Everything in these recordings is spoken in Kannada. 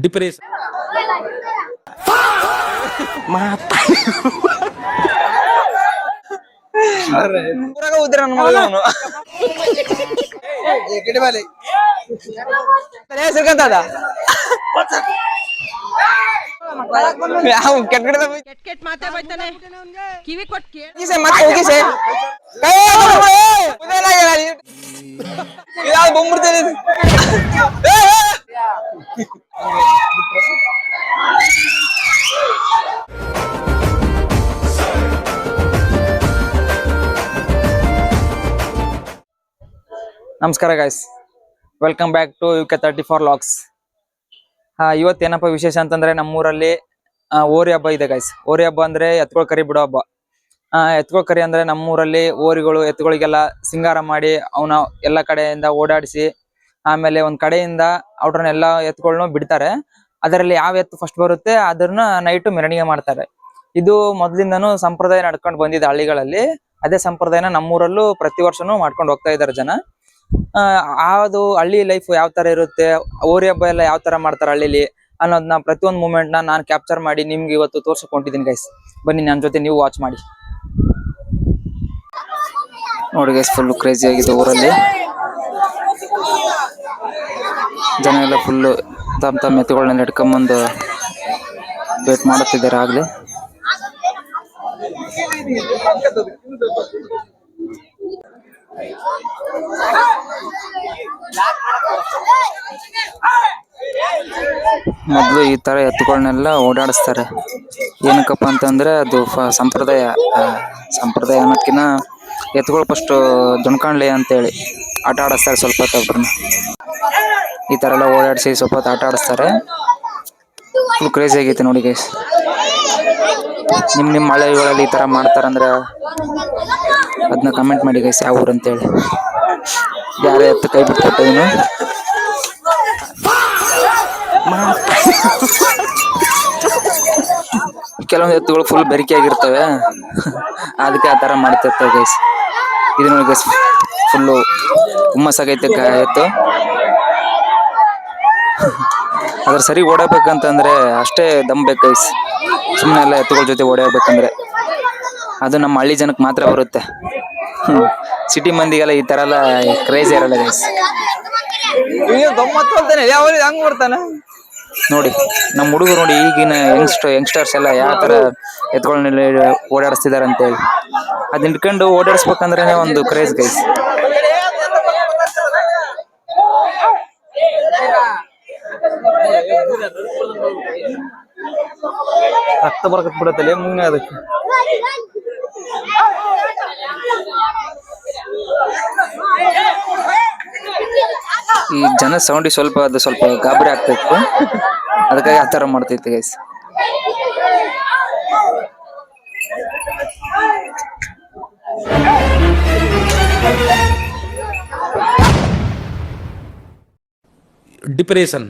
डिप्रेशन ಉದ್ರ ಸಿರ್ಕಂತದ ಕೆಟ್ ಕೆಟ್ ಮಾತೇ ಬೈತಾನೆ ಕಿವಿ ಕೊಟ್ಟು ಕೇಳಿ ಬಂದ್ಬಿಡ್ತೇನೆ ನಮಸ್ಕಾರ guys, welcome back to UK34 logs. ಇವತ್ತೇನಪ್ಪ ವಿಶೇಷ ಅಂತಂದ್ರೆ ನಮ್ಮೂರಲ್ಲಿ ಓರಿ ಹಬ್ಬ ಇದೆ ಗೈಸ್. ಓರಿ ಹಬ್ಬ ಅಂದ್ರೆ ಎತ್ಕೊಳ್ ಕರಿ ಬಿಡೋ ಹಬ್ಬ. ಎತ್ಕೊಳ್ ಕರಿ ಅಂದ್ರೆ ನಮ್ಮೂರಲ್ಲಿ ಓರಿಗಳು ಎತ್ತುಗಳಿಗೆಲ್ಲ ಸಿಂಗಾರ ಮಾಡಿ ಅವನ ಎಲ್ಲ ಕಡೆಯಿಂದ ಓಡಾಡಿಸಿ, ಆಮೇಲೆ ಒಂದ್ ಕಡೆಯಿಂದ ಅವ್ರನ್ನ ಎಲ್ಲ ಎತ್ತುಗಳನ್ನ ಬಿಡ್ತಾರೆ. ಅದರಲ್ಲಿ ಯಾವ ಎತ್ತು ಫಸ್ಟ್ ಬರುತ್ತೆ ಅದನ್ನ ನೈಟ್ ಮೆರವಣಿಗೆ ಮಾಡ್ತಾರೆ. ಇದು ಮೊದ್ಲಿಂದನೂ ಸಂಪ್ರದಾಯ ನಡ್ಕೊಂಡು ಬಂದಿದೆ ಹಳ್ಳಿಗಳಲ್ಲಿ. ಅದೇ ಸಂಪ್ರದಾಯನ ನಮ್ಮೂರಲ್ಲೂ ಪ್ರತಿ ವರ್ಷನೂ ಮಾಡ್ಕೊಂಡು ಹೋಗ್ತಾ ಇದಾರೆ ಜನ. ಅದು ಹಳ್ಳಿ ಲೈಫ್ ಯಾವ ತರ ಇರುತ್ತೆ, ಓರಿ ಹಬ್ಬ ಎಲ್ಲ ಯಾವ ತರ ಮಾಡ್ತಾರೆ ಹಳ್ಳಿಲಿ ಅನ್ನೋದನ್ನ ಪ್ರತಿಯೊಂದು ಮೂಮೆಂಟ್ ನಾನು ಕ್ಯಾಪ್ಚರ್ ಮಾಡಿ ನಿಮ್ಗೆ ಇವತ್ತು ತೋರ್ಸಕೊಂಡಿದ್ದೀನಿ ಗೈಸ್. ಬನ್ನಿ ನನ್ನ ಜೊತೆ ನೀವು ವಾಚ್ ಮಾಡಿ. ನೋಡಿ ಗೈಸ್, ಫುಲ್ ಕ್ರೇಜಿ ಆಗಿದೆ ಊರಲ್ಲಿ. ಜನ ಎಲ್ಲ ಫುಲ್ ತಮ್ಮ ಎತ್ತುಗಳನ್ನ ಹಿಡ್ಕೊಂಬಂದು ವೇಟ್ ಮಾಡುತ್ತಿದ್ದಾರೆ ಆಗ್ಲಿ. ಮೊದ್ಲು ಈ ತರ ಎತ್ತುಗಳನ್ನೆಲ್ಲ ಓಡಾಡಿಸ್ತಾರೆ. ಏನಕ್ಕಪ್ಪ ಅಂತಂದ್ರೆ ಅದು ಸಂಪ್ರದಾಯ ಅನ್ನೋದ್ಕಿನ್ನ ಎತ್ತುಗಳು ಫಸ್ಟ್ ಜೊಣ್ಕಾಣ್ಲಿ ಅಂತೇಳಿ ಆಟ ಆಡಿಸ್ತಾರೆ. ಸ್ವಲ್ಪ ಹೊತ್ತೊಬ್ರನ್ನ ಈ ತರ ಎಲ್ಲ ಓಡಾಡಿಸಿ ಸ್ವಲ್ಪ ಹೊತ್ತು ಆಟ ಆಡಿಸ್ತಾರೆ. ಫುಲ್ ಕ್ರೇಜಿ ಆಗೈತೆ ನೋಡಿ ಗೈಸ್. ನಿಮ್ ಹಳ್ಳಿಗಳಲ್ಲಿ ಈ ತರ ಮಾಡ್ತಾರಂದ್ರೆ ಅದನ್ನ ಕಮೆಂಟ್ ಮಾಡಿ ಗೈಸ್, ಯಾವ ಊರು ಅಂತೇಳಿ. ಯಾರೇ ಎತ್ತು ಕೈ ಬಿಟ್ಬಿಟ್ಟಿದೀನಿ. ಕೆಲವೊಂದು ಎತ್ತುಗಳು ಫುಲ್ ಬೆರಿಕೆ ಆಗಿರ್ತವೆ, ಅದಕ್ಕೆ ಆ ತರ ಮಾಡ್ತಿರ್ತವೆ ಗೈಸ್. ಇದು ನೋಡಿ ಗೈಸ್, ಫುಲ್ಲು ಹುಮ್ಮಸ್ಸಾಗೈತೆ ಎತ್ತು. ಅದ್ರ ಸರಿ ಓಡಬೇಕಂತಂದ್ರೆ ಅಷ್ಟೇ ದಮ್ ಬೇಕು ಗೈಸ್. ಸುಮ್ಮನೆ ಎಲ್ಲ ಎತ್ತುಗಳ ಜೊತೆ ಓಡಬೇಕಂದ್ರೆ ಅದು ನಮ್ಮ ಹಳ್ಳಿ ಜನಕ್ಕೆ ಮಾತ್ರ ಬರುತ್ತೆ. ಸಿಟಿ ಮಂದಿಗೆಲ್ಲ ಈ ತರ ಎಲ್ಲ ಕ್ರೇಜ್ ಇರಲ್ಲ ಗೈಸ್. ಹಂಗ್ ಬರ್ತಾನೆ ನೋಡಿ ನಮ್ಮ ಹುಡುಗರು. ನೋಡಿ ಈಗಿನ ಯಂಗ್ಸ್ಟರ್ಸ್ ಎಲ್ಲ ಯಾವ ತರ ಎತ್ಗಳನ್ನ ಓಡಾಡಿಸ್ತಿದಾರೆ ಅಂತ ಹೇಳಿ. ಅದ್ ನಿಂತ್ಕೊಂಡು ಓಡಾಡಿಸ್ಬೇಕಂದ್ರೆ ಒಂದು ಕ್ರೇಜ್ ಗೈಸ್. ರಕ್ತ ಬರಕತ್ ಬಿಡತ್ತಲ್ಲ ಮುಂದೆ ಅದಕ್ಕೆ. ಈ ಜನ ಸೌಂಡಿ ಸ್ವಲ್ಪ ಗಾಬರಿ ಆಗ್ತಿತ್ತು, ಅದಕ್ಕಾಗಿ ಆತರ ಮಾಡ್ತೈತಿ ಗೈಸ್. डिप्रेशन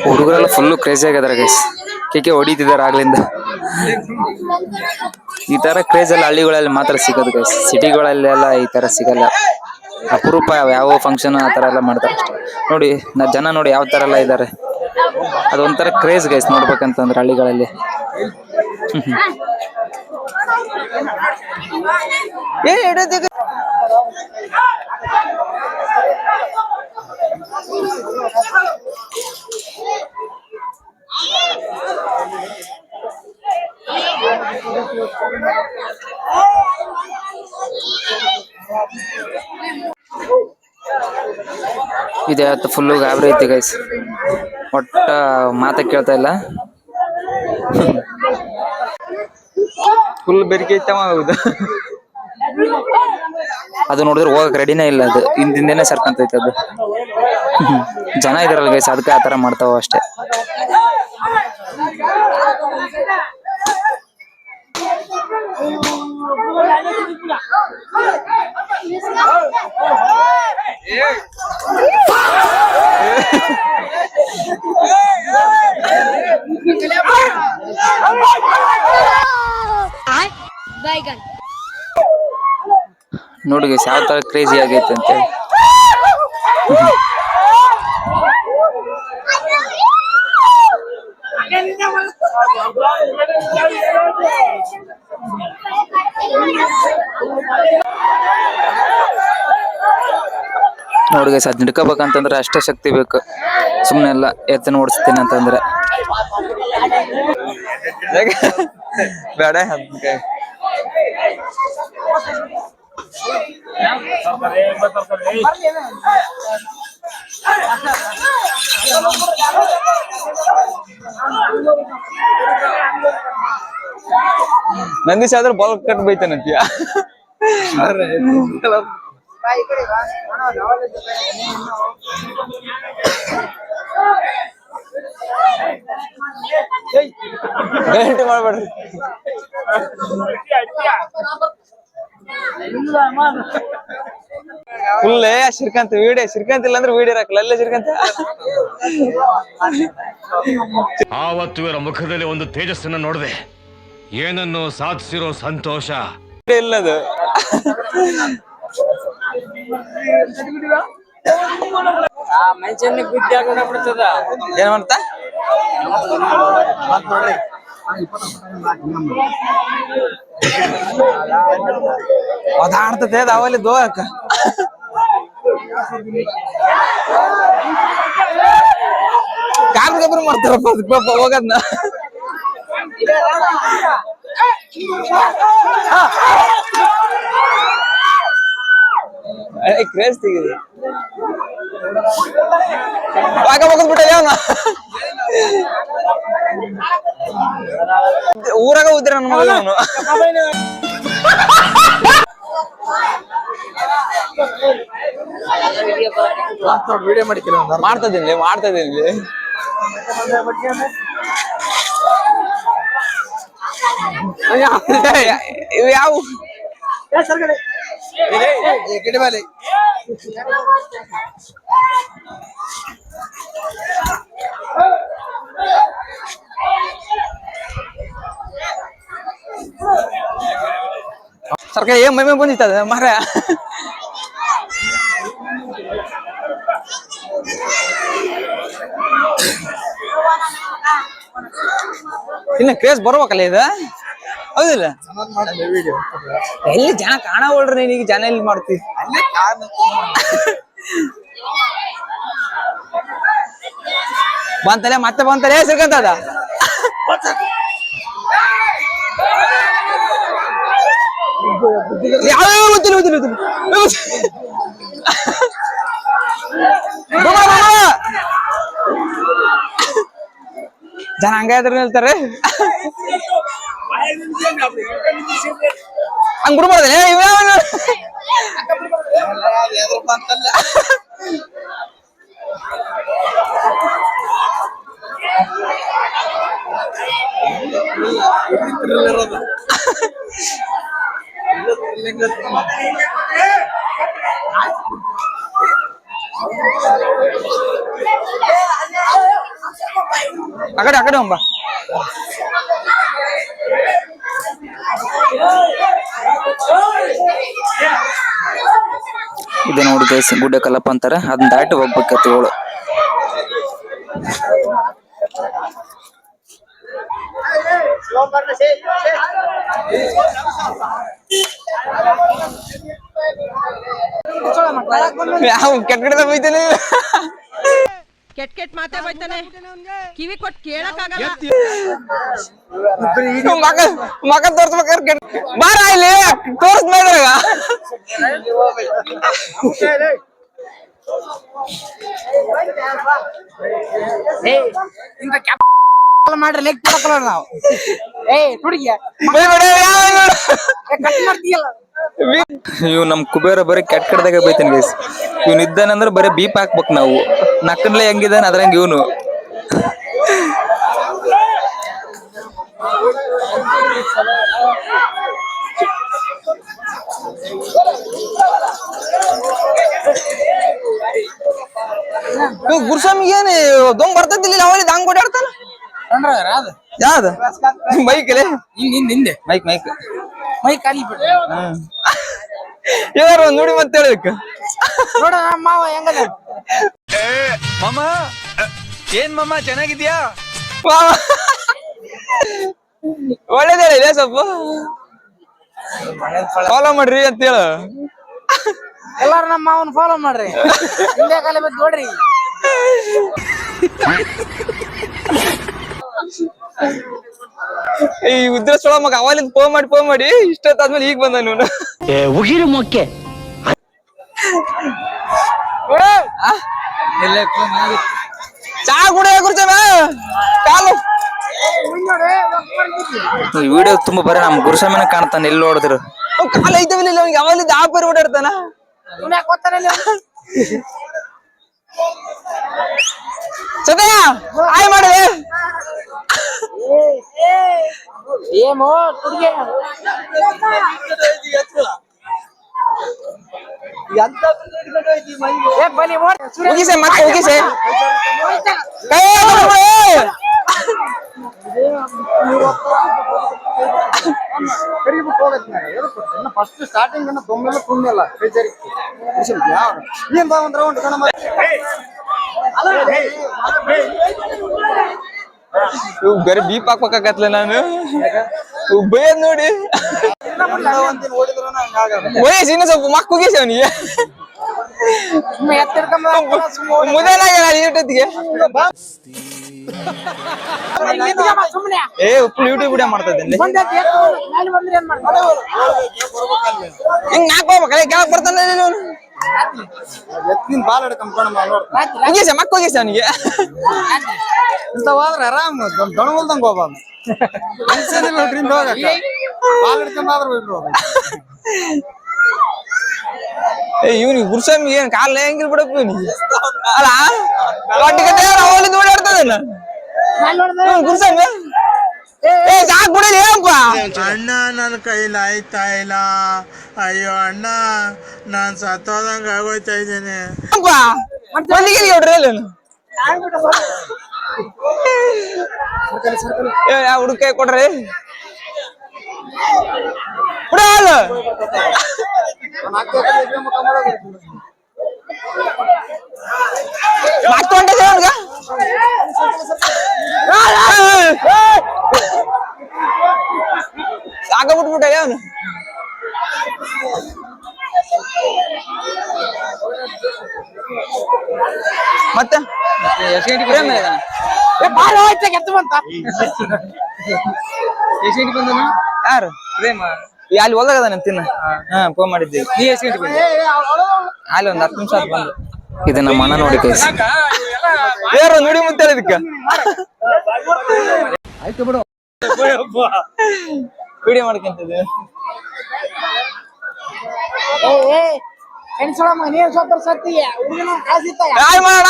ಹುಡುಗರೆಲ್ಲ ಫುಲ್ಲು ಕ್ರೇಜಿ ಆಗಿದಾರ ಗೈಸ್. ಕೇಕೆ ಹೊಡಿತಿದಾರ ಆಗ್ಲಿಂದ. ಈ ತರ ಕ್ರೇಜ್ ಎಲ್ಲ ಹಳ್ಳಿಗಳಲ್ಲಿ ಮಾತ್ರ ಸಿಗೋದು ಗೈಸ್. ಸಿಟಿಗಳಲ್ಲೆಲ್ಲ ಈ ತರ ಸಿಗಲ್ಲ, ಅಪರೂಪ. ಯಾವ ಫಂಕ್ಷನ್ ಆ ತರ ಎಲ್ಲ ಮಾಡ್ತಾರೆ ಅಷ್ಟೇ. ನೋಡಿ ಜನ ನೋಡಿ ಯಾವ ತರ ಎಲ್ಲ ಇದಾರೆ. ಅದೊಂಥರ ಕ್ರೇಜ್ ಗೈಸ್ ನೋಡ್ಬೇಕಂತಂದ್ರೆ ಹಳ್ಳಿಗಳಲ್ಲಿ. ಇದೆ ಫುಲ್ಲು ಗಾಬರಿ ಐತಿ ಗೈಸ್. ಒಟ್ಟ ಮಾತ ಕೇಳ್ತಾ ಇಲ್ಲ, ಫುಲ್ ಬೆರಿಕೆ ಐತವ. ಹೌದು, ಅದು ನೋಡಿದ್ರೆ ಹೋಗಕ್ ರೆಡಿನೇ ಇಲ್ಲ. ಅದು ಹಿಂದಿಂದೇನೆ ಸರ್ಕಂತೈತೆ ಅದು. ಜನ ಇದಾರಲ್ಲ ಗೈಸ್, ಅದಕ್ಕೆ ಆತರ ಮಾಡ್ತಾವ ಅಷ್ಟೇ. बैगन ನೋಡಿ ಗೈಸ್ ಯಾವ ತರ ಕ್ರೇಜಿ ಆಗೈತೆ ಅಂತ ಹೇಳಿ. ನೋಡಿ ಗೈಸ್ ಅದ್ ಹಿಡ್ಕೋಬೇಕಂತಂದ್ರೆ ಅಷ್ಟೇ ಶಕ್ತಿ ಬೇಕು, ಸುಮ್ನೆ ಎಲ್ಲ ಎತ್ತನ ಓಡಿಸ್ತೀನಿ ಅಂತಂದ್ರೆ ಬೇಡ. ನಂದೀಶ್ ಆದ್ರೆ ಬಾಲ್ ಕಟ್ ಬೈತಾನಂತೀಯ. ಗಲಾಟೆ ಮಾಡ್ಬೇಡ್ರಿ. ಫುಲ್ ಶ್ರೀಕಾಂತ್ ವೀಡಿಯೋ, ಶ್ರೀಕಾಂತ್ ಇಲ್ಲ ಅಂದ್ರೆ ವೀಡಿಯೋ ಹಾಕಲ್ಲ ಅಲ್ಲೇ ಶ್ರೀಕಾಂತ್. ಆವತ್ತು ಇವರ ಮುಖದಲ್ಲಿ ಒಂದು ತೇಜಸ್ಸನ್ನು ನೋಡಿದೆ, ಏನನ್ನು ಸಾಧಿಸಿರೋ ಸಂತೋಷ ಇಲ್ಲದು. ಏನ್ ಮಾಡ್ತಾ ಅದಾಡ್ತತೆ ಅವಲ್ಲಿ ದೋಕ ಕಾರ್ ಗಬ್ರು ಮಾಡ್ತಾರಪ್ಪ ಅದಕ್ಕೆ ಹೋಗದ್ನ. ಕ್ರೇಜ್ ತೆಗಿದೆ ಹೋಗದ್ಬಿಟ್ಟ ಯಾವನ ಊರಾಗ ಉದ್ರ ನನ್ನ ಮಗ ಅವನು. ಮಾಡ್ತದಿಲ್ಲಿ ಇವು ಯಾವ ಸರ್ಕಾರ ಏನ್ ಮೈಮೆ ಬಂದಿತ್ತದ ಮಾರ. ಇನ್ನ ಕ್ರೇಜ್ ಬರ್ಬೇಕಲ್ಲ ಇದು, ಹೌದಿಲ್ಲ? ಎಲ್ಲಿ ಜನ ಕಾಣವಲ್ರಿ, ನೀನೀಗ ಜನ ಎಲ್ಲಿ ಮಾಡ್ತಿ? ಬಂತಲೆ ಮತ್ತೆ ಬಂತಲೆ ಸಿರ್ಕಂತದ. ಯಾವ ಗೊತ್ತಿಲ್ಲ ಜನ ಹಂಗಾದ್ರ ನಿಲ್ತಾರೆ, ಹಂಗ್ ಬಿಡ್ಬಾರ್ದಲ್ಲ ಅಕಡೆ ಹೋಗ್ಬಾ. ಇದು ನೋಡಿ ಗೈಸ್ ಗುಡ್ಡ ಕಲ್ಲಪ್ಪ ಅಂತಾರ, ಅದನ್ನ ದಾಟಿ ಹೋಗ್ಬೇಕು ಎತ್ತುಗಳು. ಯಾವ ಕೆಟ್ಟ ಗಿಡದ ಬೈತಾನೆ, ಕೆಟ್ ಕೆಟ್ ಮಾತೇ ಬೈತಾನೆ, ಕಿವಿ ಕೊಟ್ಟು ಕೇಳಕ್ಕಾಗಲ್ಲ. ಮಗ ತೋರ್ಸ್ಬೇಕಾದ್ರೆ ಬಾರ ಇಲ್ಲಿ ತೋರ್ಸ್ಬೇಡ್ರಾಗ ಮಾಡ್ರಿ ಲೆಗ್ ನಾವು ಇವ್ ನಮ್ ಕುಬೇರ ಬರೀ ಕೆಟ್ಟ ಕಡ್ದಾಗ ಬೈತಾನೆ ಗೈಸ್. ಇವ್ನ ಇದ್ದಾನಂದ್ರ ಬರೀ ಬೀಪ್ ಹಾಕ್ಬೇಕು ನಾವು, ನಕ್ಕನ್ಲೆ ಹೆಂಗಿದಾನ ಅದ್ರಂಗ ಇವನು. ಗುರುಸ್ವಾಮಿ ಏನ್ ದೊಂಗ್ ಬರ್ತದಿಲ್ಲ, ಅವಲ್ಲಿ ದಾಂಗ್ ಓಡಾಡ್ತಾನ. ಯಾವ್ದು ಬೈಕ್ ಹಿಂದೆ ಮೈಕ್ ಮೈಕ್ ಮೈ ಖಾಲಿ ಬಿಡ್ರಿ ಯಾರು ನೋಡಿ ಮತ್ತೆ ಹೇಳಕ್ ನೋಡ ನಮ್ಮ ಮಾವ ಹೆಂಗದ ಮಾಮ ಏನ್ ಮಾಮ ಚೆನ್ನಾಗಿದ್ಯಾ? ಒಳ್ಳೇದೇ ಇದೆ ಸ್ವಲ್ಪ ಫಾಲೋ ಮಾಡ್ರಿ ಅಂತ ಹೇಳ. ಎಲ್ಲಾರು ನಮ್ಮ ಮಾವನ್ ಫಾಲೋ ಮಾಡ್ರಿ. ಹಿಂದೆ ಕಾಲ ಬಿದ್ದು ನೋಡ್ರಿ. ಈ ಉದ್ರ ಸೊಳ ಮಗ ಅವಲಿಂದ ಫೋನ್ ಮಾಡಿ ಇಷ್ಟೊತ್ತಾದ್ಮೇಲೆ ಈಗ ಬಂದ ನೀನು. ಉಗಿರು ಮೊಕ್ಕೆ ಚಾ ಕೂಡ ಕುಡ್ತೇವ ಕಾಲು ಈ ವಿಡಿಯೋ ತುಂಬಾ ಬರೀ ನಮ್ ಗುರುಸ್ವಾಮಿನ ಕಾಣ್ತಾನೆ ಎಲ್ಲಿ ನೋಡಿದ್ರು ಕಾಲ ಐತವಿಲ್ಲ ಅವ್ನಿಗೆ ಅವಲಿಂದ ಆ ಪರಿ ಓಡಾಡ್ತಾನ. ಸದಯ ಆಯ್ ಮಾಡಿದೆ ಏಮೋ ಕುಡಿಗೆ ಬನ್ನಿ ಮುಗಿಸೆ ಮತ್ತೆ ಮುಗಿಸೆ ಕೈ ಫಸ್ಟ್ ಸ್ಟಾರ್ಟಿಂಗ್ ಅನ್ನ ತೊಂಬೆಲ್ಲ ತುಂಬಿಲ್ಲ ಏನ್ ಬಾ ಒಂದ್ ರೌಂಡ್ ಕಣ ಬೇರೆ ಬೀಪ್ ಹಾಕ್ಬೇಕಾಗತ್ಲ ನಾನು ಬೈಯದ್ ನೋಡಿ ವಯಸ್ಸು ಇನ್ನು ಸ್ವಲ್ಪ ಮಕ್ಕ ಹೋಗಿಸಿ ಅವನಿಗೆ ಮುದೇನಾಗಿಗೆ ಏ ಉಪ್ಪು ಯೂಟ್ಯೂಬ್ ವಿಡಿಯೋ ಮಾಡ್ತಾ ಇದ್ದೇನೆ ಹಿಂಗ್ ನಾಕ್ ಹೋಗ್ಬೇಕಲ್ಲ ಕೆಳಗ್ ಬರ್ತಾನೆ ಎತ್ತಿನ ಬಾಲ್ ಹಿಡ್ಕೊಂಡ್ ಹೋಗಿಸ ಮಕ್ಕ ಹೋಗಿಸ ಅವನಿಗೆ ಇಂಥವಾದ್ರೆ ಆರಾಮ್ ದೊಣಗಲ್ದಂಗ ಹೋಗ್ಬಾರ್ದು ಅನ್ಸೇನಿಲ್ಲ ಹೋಗಕ್ಕ ಬಾಲ್ ಹಿಡ್ಕೊಂಡಾದ್ರೆ ಬಿಡ್ರು ಏ ಇವ್ನಿಗೆ ಗುರುಸ್ವಾಮಿ ಏನ್ ಕಾಲ ಹೆಂಗಿರ್ ಬಿಡಪ್ಪ ಇವನಿಗೆ ಅಲ್ಲ ಒಟ್ಟಿಗೆ ಅವಳಿಂದ ಓಡಾಡ್ತದೇನ ಗುರುಸ್ವಾಮಿ ಏ ಸಾಕ್ ಬಿಡಲಿ ಏನಪ್ಪ ಅಣ್ಣ ನನ್ನ ಕೈಲಿ ಆಯ್ತಾ ಇಲ್ಲ. ಅಯ್ಯೋ ಅಣ್ಣ ನಾನ್ ಸತ್ತೋದಂಗ ಆಗೋಯ್ತಾ ಇದ್ದೇನೆ. ಹುಡುಕ ಕೊಡ್ರಿ ಸಾಕ ಬಿಟ್ಬಿಟ್ಟ ಅವನು ಮತ್ತೆ ಯಾರು ಅಲ್ಲಿ ಹೊಲ್ದಾಗದ ತಿನ್ನ ಫೋನ್ ಮಾಡಿದ್ದೆ ಅಲ್ಲಿ ಒಂದ್ 10 ನಿಮಿಷ ಆತ್ ಬಂದು ಇದು ನಮ್ಮ ಅಣ್ಣ ನೋಡಿ ಕೈ ಯಾರು ನೋಡಿ ಮುತ್ತೆ ಇದಕ್ಕ ವಿಡಿಯೋ ಮಾಡ್ಕೊಂತಿದ್ದೆ ನೀನ್ ಸ್ವಲ್ಪ ಸತ್ತಿ ಹುಡುಗನ ಕಾಸಿತ್ತ ಯಾರು ಮಾಡೋಣ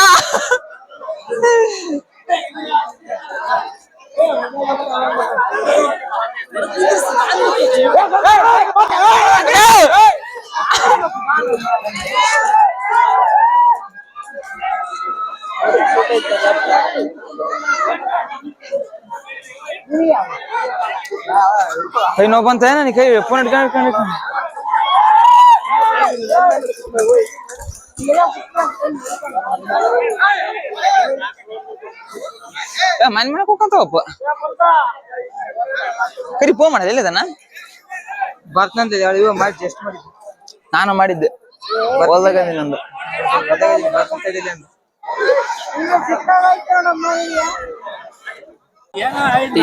ಕೈ ನೋವು ಬಂತ ನನಗೆ ಕೈ ಫೋನ್ ಇಟ್ಕೊಂಡು ಮನೆ ಮನೆ ಹೋಗಂತವಪ್ಪ ಕರಿ ಫೋನ್ ಮಾಡೋದು ಎಲ್ಲಿದಾನ ಬರ್ತಂತ ಇವ ಮಾಡಿ ಟೆಸ್ಟ್ ಮಾಡಿ ನಾನು ಮಾಡಿದ್ದೆ ಹೊಲ್ದಾಗ ನಂದು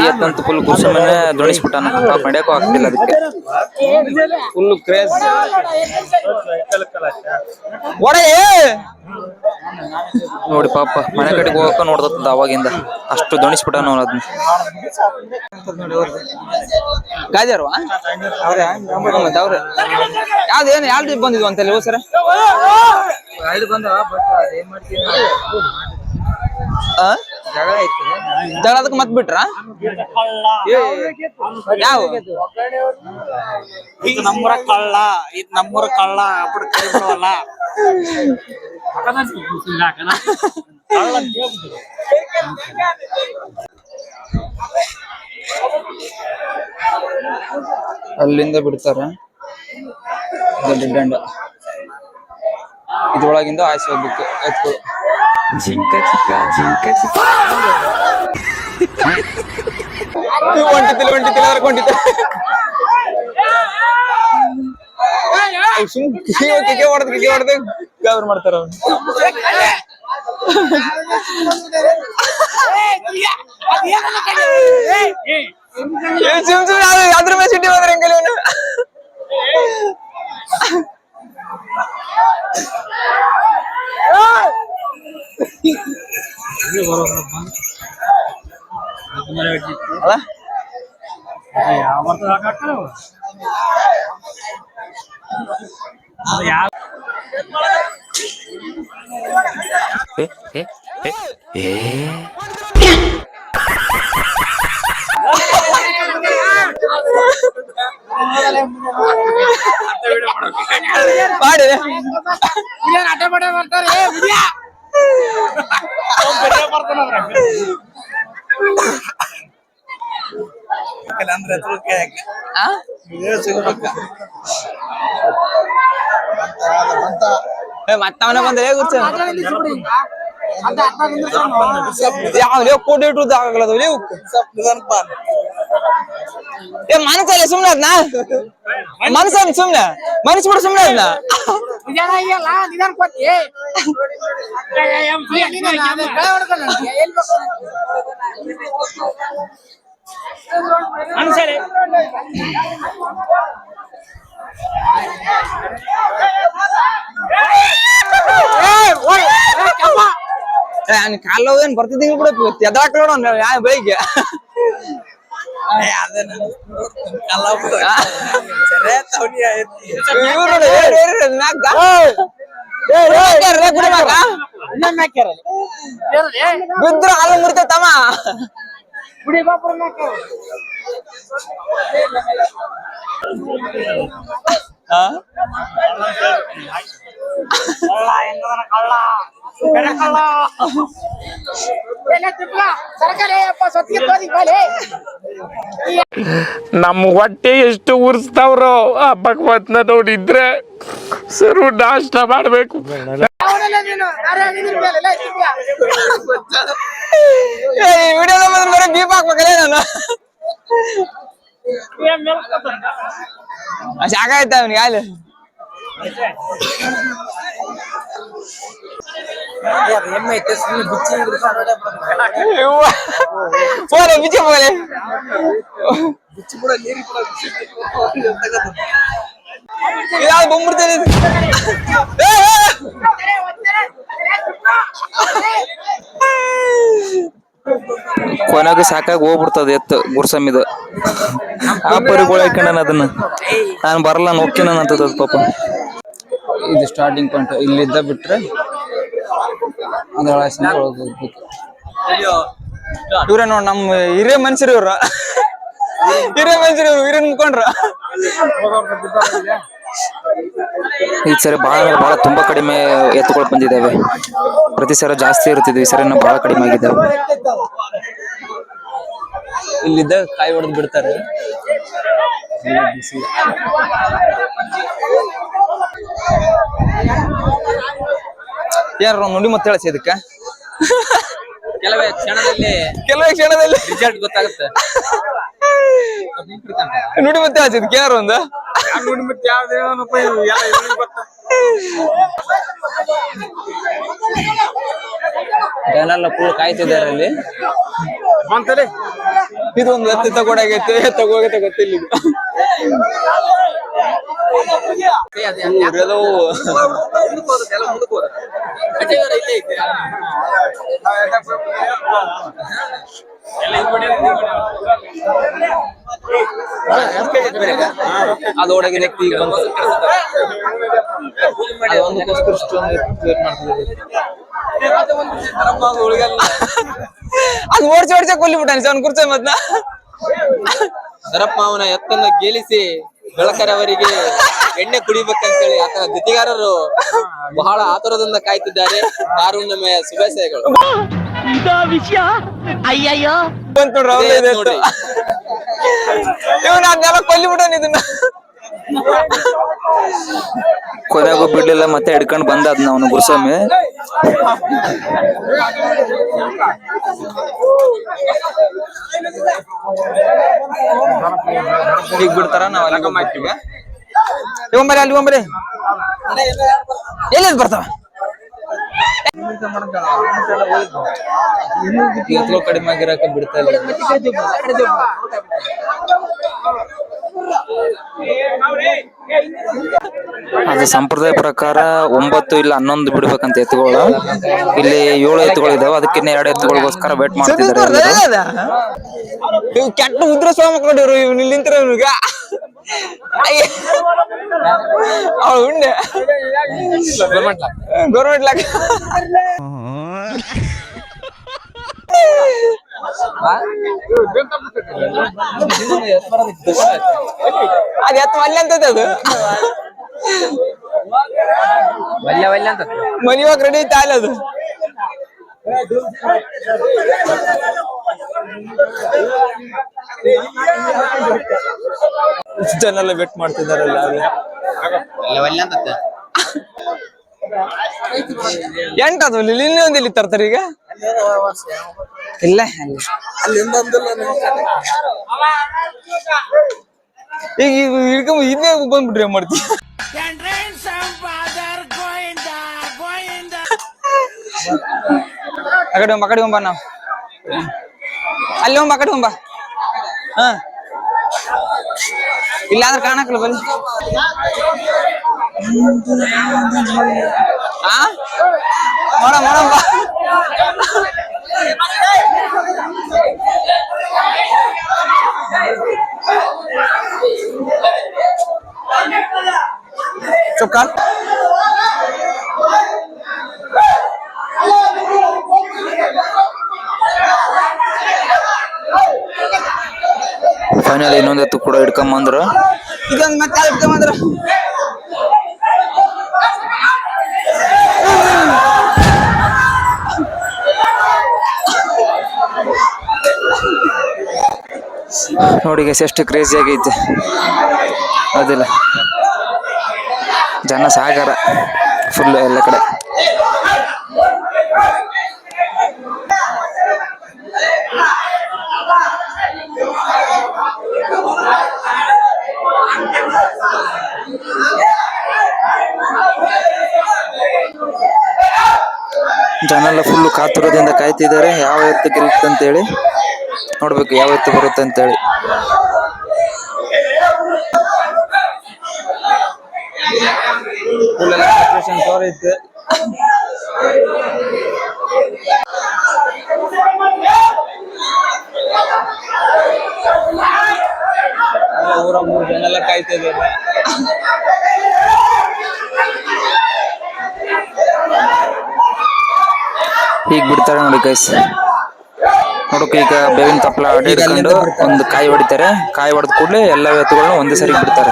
ಎತ್ತಂತ ಫುಲ್ ಗುರುಸ್ವಾಮಿನೇ ದೊಣಿಸ್ಬಿಟ್ಟಾನ ಪಾಪ ನಡೆಯಕ್ಕೂ ಆಗ್ತಿಲ್ಲ ಅದಕ್ಕೆ ಫುಲ್ ಕ್ರೇಜ್ ನೋಡಿ ಪಾಪ ಮನೆ ಕಡೆಗೆ ಹೋಗಕ್ಕ ನೋಡ್ತದ ಅವಾಗಿಂದ ಅಷ್ಟು ದೊಣಿಸ್ಬಿಟ್ಟಾನ ಅವ್ನು ಅದನ್ನ ಗಾದ್ಯಾರು ಮತ್ತೆ ಅವ್ರೆ ಯಾವ್ದೇನು ಯಾವ್ದು ಬಂದಿದ್ವು ಅಂತಲ್ಲಿ ಸರ ಏನ್ ಮಾಡ್ತೀನಿ ಜಗಳ ಅದಕ್ಕೆ ಮತ್ ಬಿಟ್ರ ಯಾವ ಇದು ನಮ್ಮೂರ ಕಳ್ಳ ಇದು ನಮ್ಮೂರ ಕಳ್ಳ ಅಪ್ಪಡ ಕರಿಬಿಡವಲ್ಲ. ಅಲ್ಲಿಂದ ಬಿಡ್ತಾರ ಡೆಡ್ ಎಂಡ್. ಇದ್ರೊಳಗಿಂದ ಆಯ್ಸಿ ಹೋಗ್ಬೇಕು ಎತ್ಕೊಳ್ಳು. ಹೊಂಟಿತಿಲ್ಲ ಹೊಂಟಿತ ಕಿಕೆ ಹೊಡೆದು ಗಾಬರಿ ಮಾಡ್ತಾರ ಅವ್ರು. ಅದ್ರ ಮೇಲೆ ಸಿಟ್ಟಿ ಹೋದ್ರೆ ಹೆಂಗಲ್ಲ ಇವನು. ಅಲ್ಲ ಮಾಡಿ ಮತ್ತವನ ಬಂದ್ರೆ ಕೂರ್ಚ ಯಾವ ಕೋಟಿ ಇಟ್ಟು ಆಗಲ್ಲ ಮನಸ್ಸಲ್ಲ ಸುಮ್ನೆ ಅದ್ನ ಮನಸ್ಸನ್ನ ಸುಮ್ನೆ ಮನಸ್ ಬಿಡು ಸುಮ್ನೆ ಅದ್ನ ಕಾಲ ಏನ್ ಬರ್ತಿದ್ದೀವಿ ಕೂಡ ಎದಾಕ್ ನೋಡ ಯಾವ ಬೈಗೆ ಬಿದ್ರ ಹಾಲು ಮುರಿತಮ್ಮ ನಮ್ಮ ಹೊಟ್ಟೆ ಎಷ್ಟು ಉರ್ಸ್ತಾವ್ರೋ ಆ ಭಗವತ್ನ ನೋಡಿದ್ರೆ ಸರು ನಾಷ್ಟ ಮಾಡ್ಬೇಕು. ವಿಡಿಯೋ ಬೀಪ್ ಹಾಕ್ಬೇಕಲ್ಲ ನಾನು ಶಾಖ ಆಯ್ತ ಅವನಿಗೆ ಅಲ್ಲಿ ಬಿಚ್ಚಿ ಹೋಗಲೆ ಯಾವ್ದು ಬಂದ್ಬಿಡ್ತೇನೆ. ಕೊನೆಗೆ ಸಾಕಾಗಿ ಹೋಗ್ಬಿಡ್ತದ ಎತ್ತು ಗುರ್ಸಮ್ಮಿದ ಆ ಪರಿಗೋಳ ಹಾಕೊಂಡನ ಅದನ್ನ ನಾನು ಬರಲ್ಲ ನೋಡ್ತೀನಿ ಅಂತದ ಪಾಪ. ಇದು ಸ್ಟಾರ್ಟಿಂಗ್ ಪಾಯಿಂಟ್ ಇಲ್ಲಿದ್ದ ಬಿಟ್ರೆ ಇವ್ರ ನೋಡ್ ನಮ್ ಹಿರಿಯ ಮನುಷ್ಯರು ಇವ್ರ ಹಿರಿಯ ಮುಖಂಡ್ರ. ಈ ಸರಿ ಬಹಳ ತುಂಬಾ ಕಡಿಮೆ ಎತ್ತುಗಳು ಬಂದಿದ್ದಾವೆ. ಪ್ರತಿ ಸಲ ಜಾಸ್ತಿ ಇರುತ್ತಿದ್ವಿ, ಈ ಸರಿ ಬಹಳ ಕಡಿಮೆ ಆಗಿದ್ದಾವೆ. ಇಲ್ಲಿದ್ದ ಕಾಯಿ ಹೊಡೆದು ಬಿಡ್ತಾರೆ. ಯಾರು ನುಡಿ ಮತ್ತೆ ಹೇಳಸಿ ಇದಕ್ಕ ಕೆಲವೇ ಕ್ಷಣದಲ್ಲಿ ರಿಸಲ್ಟ್ ಗೊತ್ತಾಗುತ್ತೆ. ನುಡಿ ಮತ್ತೆ ಹಚ್ಚಿದ್ಕೆ ಯಾರು ಒಂದು ನುಡಿ ಮತ್ತೆ ಜನೆಲ್ಲ ಫುಲ್ ಕಾಯ್ತಿದ್ದಾರೆ ಅಲ್ಲಿ. ಇದೊಂದು ಎತ್ತು ತಗೊಂಡಾಗೈತೆ ತಗೋಗೈತೆ ಗೊತ್ತಿಲ್ಲ. ಅದು ಒಳಗೆ ಈಗ ಅದು ಓಡ್ಸಿ ಕೊಲ್ಲಿ ಬಿಟ್ಟಾನೆ ಅವನ್ ಕುರ್ಚ ಮದ್ನ. ದರಪ್ಪ ಅವನ ಎತ್ತನ್ನ ಗೆಲ್ಲಿಸಿ ಬೆಳಕರವರಿಗೆ ಎಣ್ಣೆ ಕುಡಿಬೇಕಂತೇಳಿ ಆತರ ಜೊತೆಗಾರರು ಬಹಳ ಆತುರದಿಂದ ಕಾಯ್ತಿದ್ದಾರೆ. ಕಾರುಣ್ಣಿಮೆಯ ಶುಭಾಶಯಗಳು. ನೋಡಿ ಕೊನೆಗೂ ಬಿಡ್ಲಿಲ್ಲ, ಮತ್ತೆ ಹಿಡ್ಕೊಂಡ್ ಬಂದ ಅದ್ನ ಅವನು ಗುರುಸ್ವಾಮಿ. ಈಗ ಬಿಡ್ತಾರ, ನಾವ್ ಅಲ್ಲಿ ಹೋಗ್ತೀವಿ. ಇವಂಬರಿ ಅಲ್ಲಿ ಹೋಗ್ಬರಿ, ಎಲ್ಲಿ ಬರ್ತಾವ ಎತ್ಕೋ ಕಡಿಮೆ ಆಗಿರಾಕ ಬಿಡ್ತಾ ಇಲ್ಲ. ಅದು ಸಂಪ್ರದಾಯ ಪ್ರಕಾರ 9 ಇಲ್ಲ 11 ಬಿಡ್ಬೇಕಂತ ಎತ್ತುಗಳು. ಇಲ್ಲಿ 7 ಎತ್ತುಗಳು ಇದಾವೆ, ಅದಕ್ಕೆ 2 ಎತ್ತುಗಳಿಗೋಸ್ಕರ ವೇಟ್ ಮಾಡ್ತಿದ್ದಾರೆ. ಕೆಟ್ಟ ಉದ್ರ ಸ್ವಾಮಕ್ಕೊಂಡಿರು ಇವ್ ನಿಂತಿರ ಇವ್ನಿಗ ಅವಳು ಉಂಡೆ ಗೌರ್ಮೆಂಟ್ ಲಾಕ್ ಅದ್ ಎತ್ತ ಮಲ್ಯ ಅಂತದ ಅದು ಮನಿವಾಗ ರೆಡಿ ಐತೆ ಅಲ್ಲ ಅದು. ಜನ ಎಲ್ಲ ವೇಟ್ ಮಾಡ್ತಿದಾರಲ್ಲ ಎಂಟದು ಇಲ್ಲಿ ಒಂದು ಇಲ್ಲಿ ತರ್ತಾರೆ ಈಗ ಇಲ್ಲ ಈಗ ಹಿಡ್ಕೊಂಡ್ ಇದೇ ಬಂದ್ಬಿಟ್ರಿ ಮಾಡ್ತೀವಿ. ಅಕಡೆ ಹೋಗ್ಬಾ ನಾವು ಅಲ್ಲಿ ಹೋಗ್ಬಾ ಅಕಡೆ ಹೋಗ್ಬಾ. ಹ ಇಲ್ಲ ಅಂದ್ರೆ ಕಾಣಕಲ್ಲ ಬನ್ನಿ. ನೋಡಮ್ಮ ಚುಕ್ಕ ಫೈನಲ್ ಇನ್ನೊಂದತ್ತು ಕೂಡ ಹಿಡ್ಕೊಂಬಂದ್ರು. ಇದೊಂದು ಮತ್ತೆ ಹಿಡ್ಕೊಂಬಂದ್ರು. ನೋಡಿ ಎಷ್ಟು ಕ್ರೇಜಿ ಆಗೈತೆ ಅದಿಲ್ಲ, ಜನ ಸಾಗರ ಫುಲ್ ಎಲ್ಲ ಕಡೆ. ಜನ ಎಲ್ಲ ಫುಲ್ ಕಾತುರದಿಂದ ಕಾಯ್ತಿದ್ದಾರೆ, ಯಾವ ಎತ್ತು ಗೆಲ್ಲುತ್ತೆ ಅಂತೇಳಿ ನೋಡ್ಬೇಕು, ಯಾವ ಎತ್ತು ಬರುತ್ತೆ ಅಂತೇಳಿ. ಊರ 3 ಜನ ಎಲ್ಲ ಕಾಯ್ತಿದ್ದಾರೆ. ಈಗ ಬಿಡ್ತಾರೆ ನೋಡಿ ಗೈಸ್. ನೋಡಕ್ ಈಗ ಬೇವಿನ ತಪ್ಪಲ ಹಿಡ್ಕೊಂಡು ಒಂದು ಕಾಯಿ ಹೊಡಿತಾರೆ. ಕಾಯಿ ಹೊಡೆದ ಕೂಡಲೇ ಎಲ್ಲ ಎತ್ತುಗಳನ್ನ ಒಂದೇ ಸರಿ ಬಿಡ್ತಾರೆ.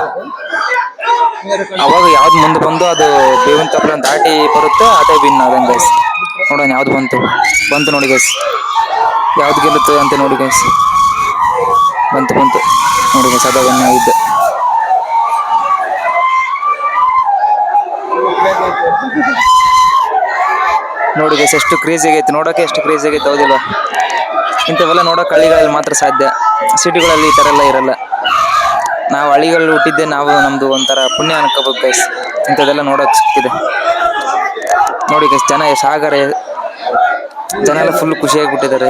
ಅವಾಗ ಯಾವ್ದು ಮುಂದೆ ಬಂದು ಅದು ಬೇವಿನ ತಪ್ಪಲ ದಾಟಿ ಬರುತ್ತೆ, ಅದೇ ವಿನ್ ಆದಂಗೆ ಗೈಸ್. ನೋಡೋಣ ಯಾವ್ದು ಬಂತು ನೋಡಿ ಗೈಸ್, ಯಾವ್ದು ಗೆಲ್ಲುತ್ತೆ ಅಂತ ನೋಡಿ ಗೈಸ್. ಬಂತು ನೋಡಿ ಗೈಸ್, ಅದ ವಿನ್ ಆಗಿದ್ದೆ. ನೋಡಿ ಗೈಸ್ ಎಷ್ಟು ಕ್ರೇಜಿ ಆಗೈತೆ, ನೋಡೋಕೆ ಎಷ್ಟು ಕ್ರೇಜಿ ಆಗೈತೆ, ಹೌದಿಲ್ಲ? ಇಂಥವೆಲ್ಲ ನೋಡೋಕೆ ಹಳ್ಳಿಗಳಲ್ಲಿ ಮಾತ್ರ ಸಾಧ್ಯ, ಸಿಟಿಗಳಲ್ಲಿ ಈ ಥರ ಎಲ್ಲ ಇರಲ್ಲ. ನಾವು ಹಳ್ಳಿಗಳಲ್ಲಿ ಹುಟ್ಟಿದ್ದೆ, ನಮ್ದು ಒಂಥರ ಪುಣ್ಯ ಅನ್ಕೋಬೇಕು ಗೈಸ್, ಇಂಥದ್ದೆಲ್ಲ ನೋಡೋಕೆ ಸಿಕ್ತಿದೆ. ನೋಡಿ ಗೈಸ್, ಸಾಗರ ಜನ ಎಲ್ಲ ಫುಲ್ ಖುಷಿಯಾಗಿಬಿಟ್ಟಿದ್ದಾರೆ.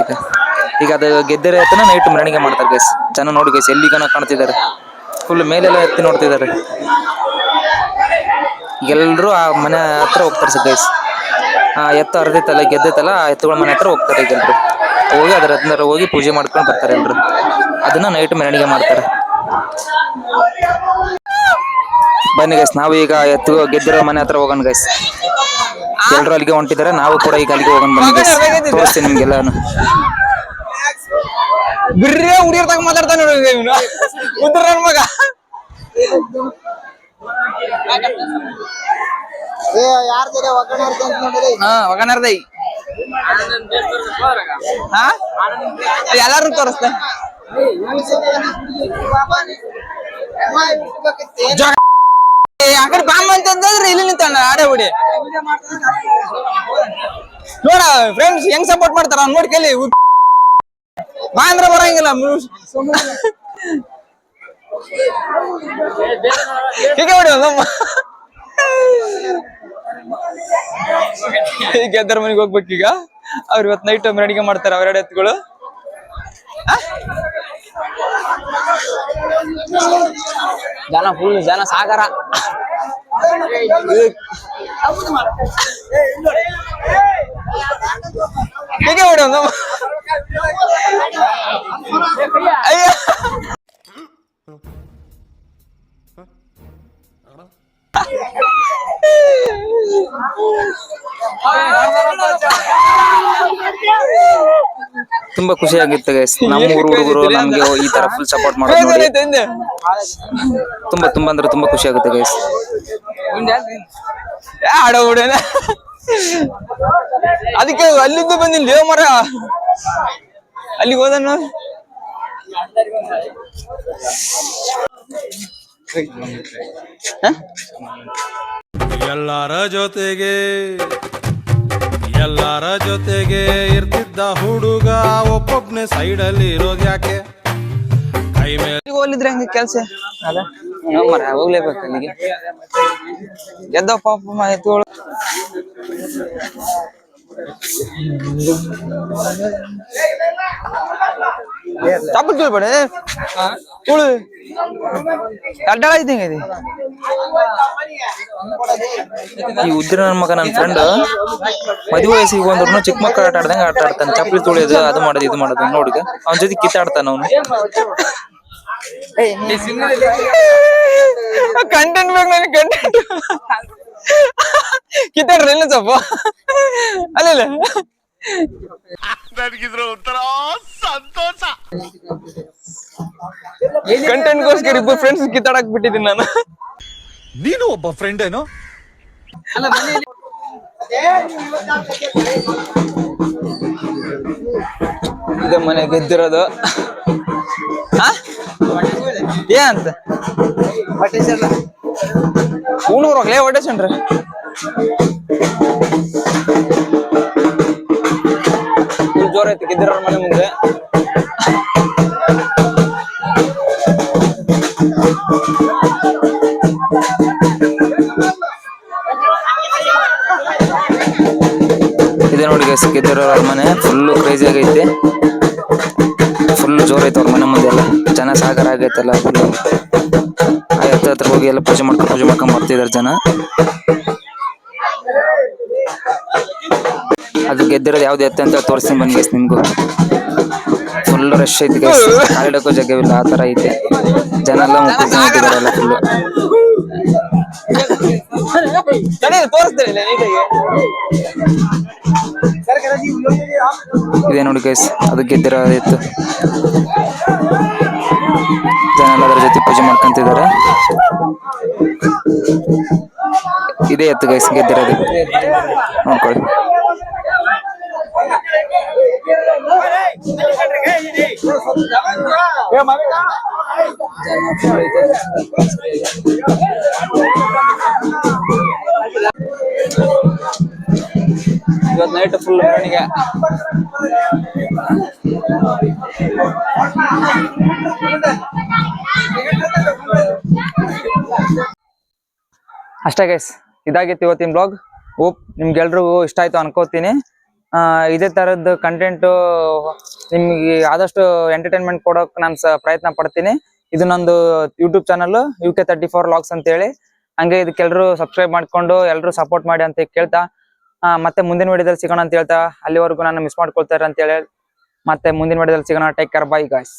ಈಗ ಅದು ಗೆದ್ದರೆ ಎತ್ತನ ನೈಟ್ ಮೆರವಣಿಗೆ ಮಾಡ್ತಾರೆ ಗೈಸ್. ಜನ ನೋಡಿ ಗೈಸ್ ಎಲ್ಲಿಗನ ಕಾಣ್ತಿದ್ದಾರೆ, ಫುಲ್ ಮೇಲೆಲ್ಲ ಎತ್ತಿ ನೋಡ್ತಿದ್ದಾರೆ. ಎಲ್ಲರೂ ಆ ಮನೆ ಹತ್ರ ಹೋಗ್ತಾರೆ ಸರ್ ಗೈಸ್. ಎತ್ತು ಅರ್ದೈತಲ್ಲ ಗೆದ್ದೈತಲ್ಲ, ಆ ಎತ್ತುಗಳ ಮನೆ ಹತ್ರ ಹೋಗ್ತಾರೆ ಈಗ ಎಲ್ರು. ಹೋಗಿ ಅದ್ರ ಹತ್ರ ಹೋಗಿ ಪೂಜೆ ಮಾಡ್ಕೊಂಡು ಬರ್ತಾರೆ ಎಲ್ರು. ಅದನ್ನ ನೈಟ್ ಮೆರವಣಿಗೆ ಮಾಡ್ತಾರೆ. ಬನ್ನಿ ಗೈಸ್, ನಾವು ಈಗ ಎತ್ತು ಗೆದ್ದಿರೋ ಮನೆ ಹತ್ರ ಹೋಗೋಣ ಗೈಸ್. ಎಲ್ರು ಅಲ್ಲಿಗೆ ಹೊಂಟಿದ್ದಾರೆ, ನಾವು ಕೂಡ ಈಗ ಅಲ್ಲಿಗೆ ಹೋಗೋಣ ಬನ್ನಿ ಗೈಸ್. ತೋರಿಸ್ತೀನಿ ನಿಮ್ಗೆಲ್ಲ. ಬಿಡ್ರಿ ಹುಡುಗಿರ್ದಾಗ ಮಾತಾಡ್ತಾನೆ ನೋಡಿ, ಉದ್ರ ನನ್ ಮಗ ಏ ಯಾರ್ ಜೊತೆ ಒಗ್ಗರಣೆ ಅಂತ ನೋಡ್ರಿ. ಹಾ ಒಗನರ್ದೈ ಹಾ ಎಲ್ಲಾರು ತೋರಿಸ್ತೆ ಆ ಕಡೆ ಬಾಂಬ್ ಅಂತಂದ್ರೆ ಇಲ್ಲಿ ನಿಂತಾನ ಆಡೇ ಬಿಡಿ ನೋಡ ಫ್ರೆಂಡ್ಸ್ ಹೆಂಗ್ ಸಪೋರ್ಟ್ ಮಾಡ್ತಾರ ಅವ್ನ್ ನೋಡಿ ಕೇಳಿ ಬಾ ಅಂದ್ರೆ ಬರಂಗಿಲ್ಲ ಹೀಗೆ ಬಿಡಿ ನಮ್ಮ ಗೆದ್ದರ ಮನೆಗೆ ಹೋಗ್ಬೇಕೀಗ ಅವ್ರು ಇವತ್ತು ನೈಟ್ ಮೆರವಣಿಗೆ ಮಾಡ್ತಾರೆ ಅವರೆರಡು ಎತ್ತುಗಳು ಜನ ಫುಲ್ ಜನ ಸಾಗರ ಹೀಗೆ ಬಿಡು ನಮ್ಮ ಅಯ್ಯ ತುಂಬಾ ಖುಷಿ ಆಗಿತ್ತು ಗೈಸ್. ನಮ್ಮ ಹುಡುಗರು ನಮ್ಗೆ ಈ ತರ ಫುಲ್ ಸಪೋರ್ಟ್ ಮಾಡೋದು ನೋಡಿ ತುಂಬಾ ತುಂಬಾ ಅಂದ್ರೆ ತುಂಬಾ ಖುಷಿ ಆಗುತ್ತೆ ಗೈಸ್. ಆಡೋ ಬಿಡೋಣ ಅದಕ್ಕೆ ಅಲ್ಲಿಂದ ಬಂದಿಲ್ಲ ಮರ ಅಲ್ಲಿಗೆ ಹೋದನು ಎಲ್ಲಾರ ಜೊತೆಗೆ ಇರ್ತಿದ್ದ ಹುಡುಗ ಒಬ್ಬೊಬ್ನೇ ಸೈಡಲ್ಲಿ ಇರೋದ್ ಯಾಕೆ ಕೈ ಮೇಲೆ ಹೋಲಿದ್ರೆ ಹಂಗೆ ಕೆಲ್ಸ ಅದ ಮರ ಹೋಗ್ಲೇಬೇಕು ಅಲ್ಲಿಗೆ ಗೆದ್ದ ಪಾಪ ಎತ್ತುಗಳು ತಪ್ಪು ತಿಳ್ಬೇಡ ತುಳು ಅಡ್ಡಾಳ ಇದ್ದಂಗೆ ಇದೆ ಈ ಉದ್ದಿನ ನನ್ನ ಮಗ ನನ್ನ ಫ್ರೆಂಡ್ ಮದುವೆ ವಯಸ್ಸಿಗೆ ಬಂದ್ರು ಚಿಕ್ಕ ಮಕ್ಕಳು ಆಟ ಆಡ್ದಂಗೆ ಆಟ ಆಡ್ತಾನೆ. ಚಪ್ಪಲಿ ತುಳಿಯೋದು ಅದು ಮಾಡೋದು ಇದು ಮಾಡೋದು ನೋಡಿಗ ಅವನ ಜೊತೆ ಕಿತ್ತಾಡ್ತಾನ ಅವನು. ಕಂಟೆಂಟ್ ಬೇಕು ನನಗೆ ಕಂಟೆಂಟ್ ಕಿತ್ತಾಡ್ರಿ ಇಲ್ಲ ಸ್ವಲ್ಪ ಅಲ್ಲ ನನಗಿದ್ರ ಒಂಥರ ಸಂತೋಷ. ಕಂಟೆಂಟ್ಗೋಸ್ಕರ ಇಬ್ಬರು ಫ್ರೆಂಡ್ಸ್ ಕಿತ್ತಾಡಕ್ ಬಿಟ್ಟಿದ್ದೀನಿ ನಾನು. ನೀನು ಒಬ್ಬ ಫ್ರೆಂಡ್ ಏನೋ. ಇದೇ ಮನೆ ಗೆದ್ದಿರೋದು ಏನಂತ ಊಣೂರ್ ಹೋಗ್ಲೇ ಹೊಟ್ಟೆಸನ್ರಿ ಜೋರ ಐತಿ ಗೆದ್ದಿರೋ ಮನೆ ಮುಂದೆ. ಇದೆ ನೋಡಿ ಗೈಸ್ ಗೆದ್ದಿರೋ ಮನೆ ಫುಲ್ಲು ಕ್ರೇಜಿ ಆಗೈತೆ. ಫುಲ್ ಜೋರ್ ಐತೆ ಅವ್ರ ಮನೆ ಮುಂದೆ ಎಲ್ಲ ಜನ ಸಾಗರ ಆಗೈತಲ್ಲ. ಫುಲ್ ಹತ್ರ ಹೋಗಿ ಎಲ್ಲ ಪೂಜೆ ಮಾಡ್ಕೊಂಡ್ ಬರ್ತಿದಾರೆ ಜನ. ಅದು ಗೆದ್ದಿರೋದು ಯಾವ್ದು ಎತ್ತ ಅಂತ ತೋರಿಸ್ತೀನಿ ಬನ್ನಿ ಗೈಸ್ ನಿಮ್ಗೂ. ಫುಲ್ ರಶ್ ಐತಿ ಗೈಸ್, ಕಾಲಿಡಕ್ಕೂ ಜಾಗವಿಲ್ಲ ಆ ತರ ಐತೆ. ಜನ ಎಲ್ಲ ಮುಟ್ಟಿದಾರೆಲ್ಲ ಫುಲ್. ಇದೆ ನೋಡಿ ಗೈಸ್ ಅದು ಗೆದ್ದಿರೋ ಇತ್ತು. ಜನ ಎಲ್ಲ ಅದ್ರ ಜೊತೆ ಪೂಜೆ ಮಾಡ್ಕೊಂತಿದ್ದಾರೆ. ಇದೇ ಎತ್ತು ಗೈಸ್ ಗೆದ್ದಿರೋದು ನೋಡ್ಕೊಳ್ಳಿ. ಇವತ್ತು ನೈಟ್ ಫುಲ್ ಮೆರವಣಿಗೆ. ಅಷ್ಟೇ ಗೈಸ್, ಇದಾಗಿತ್ತು ಇವತ್ತಿನ ಬ್ಲಾಗ್. ಹೋಪ್ ನಿಮ್ಗೆಲ್ರಿಗೂ ಇಷ್ಟ ಆಯ್ತು ಅನ್ಕೋತೀನಿ. ಇದೇ ತರದ್ದು ಕಂಟೆಂಟ್ ನಿಮ್ಗೆ ಆದಷ್ಟು ಎಂಟರ್ಟೈನ್ಮೆಂಟ್ ಕೊಡೋಕೆ ನಾನು ಪ್ರಯತ್ನ ಪಡ್ತೀನಿ. ಇದು ನಂದು ಯೂಟ್ಯೂಬ್ ಚಾನಲ್ UK34 Vlogs ಅಂತ ಹೇಳಿ. ಹಂಗೆ ಇದಕ್ಕೆಲ್ಲರೂ ಸಬ್ಸ್ಕ್ರೈಬ್ ಮಾಡ್ಕೊಂಡು ಎಲ್ಲರೂ ಸಪೋರ್ಟ್ ಮಾಡಿ ಅಂತ ಕೇಳ್ತಾ ಮತ್ತೆ ಮುಂದಿನ ವಿಡಿಯೋದಲ್ಲಿ ಸಿಗೋಣ ಅಂತ ಹೇಳ್ತಾ ಅಲ್ಲಿವರೆಗೂ ನಾನು ಮಿಸ್ ಮಾಡ್ಕೊಳ್ತಾರೆ ಅಂತ ಹೇಳಿ ಮತ್ತೆ ಮುಂದಿನ ವಿಡಿಯೋದಲ್ಲಿ ಸಿಗೋಣ. Take care, by guys.